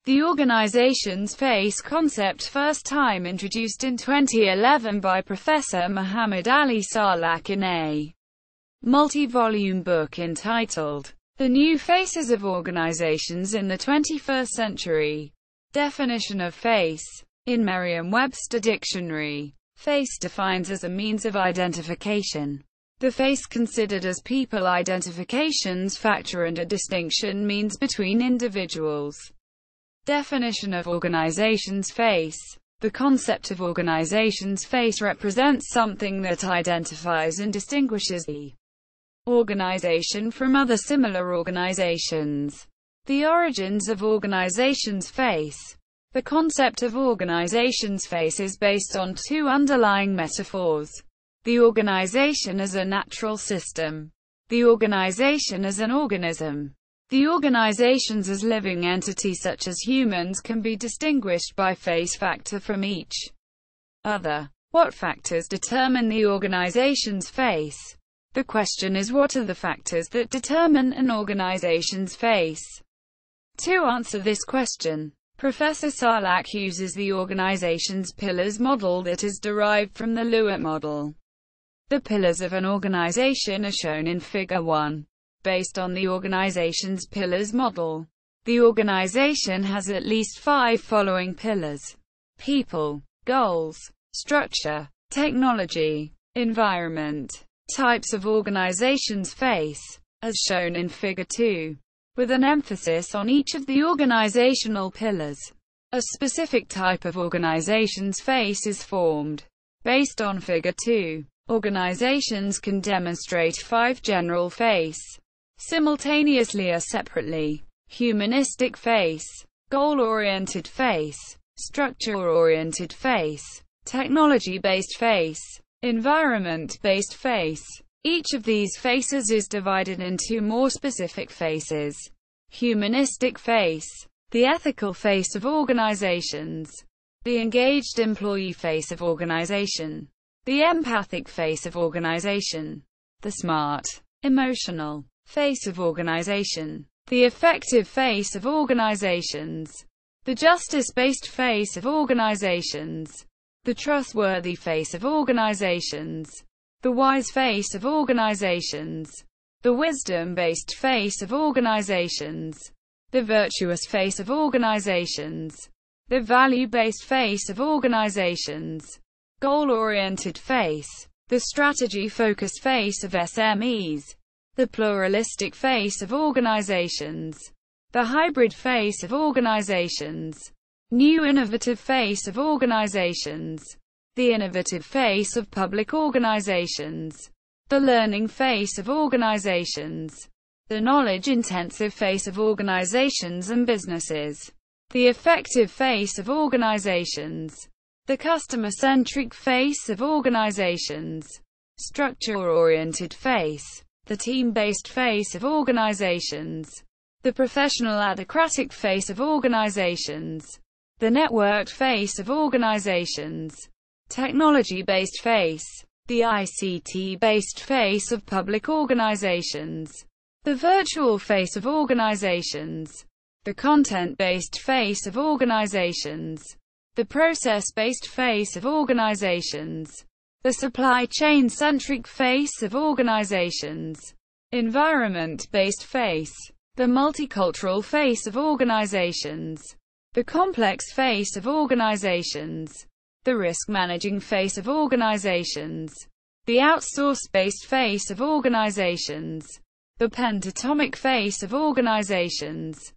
The organization's face concept first time introduced in 2011 by Professor Mohammad Ali Sarlak in a multi-volume book entitled The New Faces of Organizations in the 21st Century. Definition of face. In Merriam-Webster Dictionary, face defines as a means of identification. The face considered as people identification's factor and a distinction means between individuals. Definition of organization's face. The concept of organization's face represents something that identifies and distinguishes the organization from other similar organizations. The origins of organization's face. The concept of organization's face is based on two underlying metaphors. The organization as a natural system. The organization as an organism. The organizations as living entities such as humans can be distinguished by face factor from each other. What factors determine the organization's face? The question is, what are the factors that determine an organization's face? To answer this question, Professor Sarlak uses the organization's pillars model that is derived from the Lewitt model. The pillars of an organization are shown in Figure 1. Based on the organization's pillars model, the organization has at least 5 following pillars: people, goals, structure, technology, environment. Types of organization's face, as shown in Figure 2, with an emphasis on each of the organizational pillars. A specific type of organization's face is formed. Based on Figure 2, organizations can demonstrate 5 general face simultaneously or separately: humanistic face, goal-oriented face, structure-oriented face, technology-based face, environment-based face. Each of these faces is divided into more specific faces: humanistic face, the ethical face of organizations, the engaged employee face of organization, the empathic face of organization, the smart, emotional face of organization, the effective face of organizations, the justice-based face of organizations, the trustworthy face of organizations, the wise face of organizations, the wisdom-based face of organizations, the virtuous face of organizations, the value-based face of organizations, goal-oriented face, the strategy-focused face of SMEs, the pluralistic face of organizations, the hybrid face of organizations, new innovative face of organizations, the innovative face of public organizations, the learning face of organizations, the knowledge-intensive face of organizations and businesses, the effective face of organizations, the customer-centric face of organizations, structure-oriented face, the team-based face of organizations, the professional adhocratic face of organizations, the networked face of organizations, technology-based face, the ICT-based face of public organizations, the virtual face of organizations, the content-based face of organizations, the process-based face of organizations, the supply chain-centric face of organizations, environment-based face, the multicultural face of organizations, the complex face of organizations, the risk-managing face of organizations, the outsource-based face of organizations, the pentatomic face of organizations,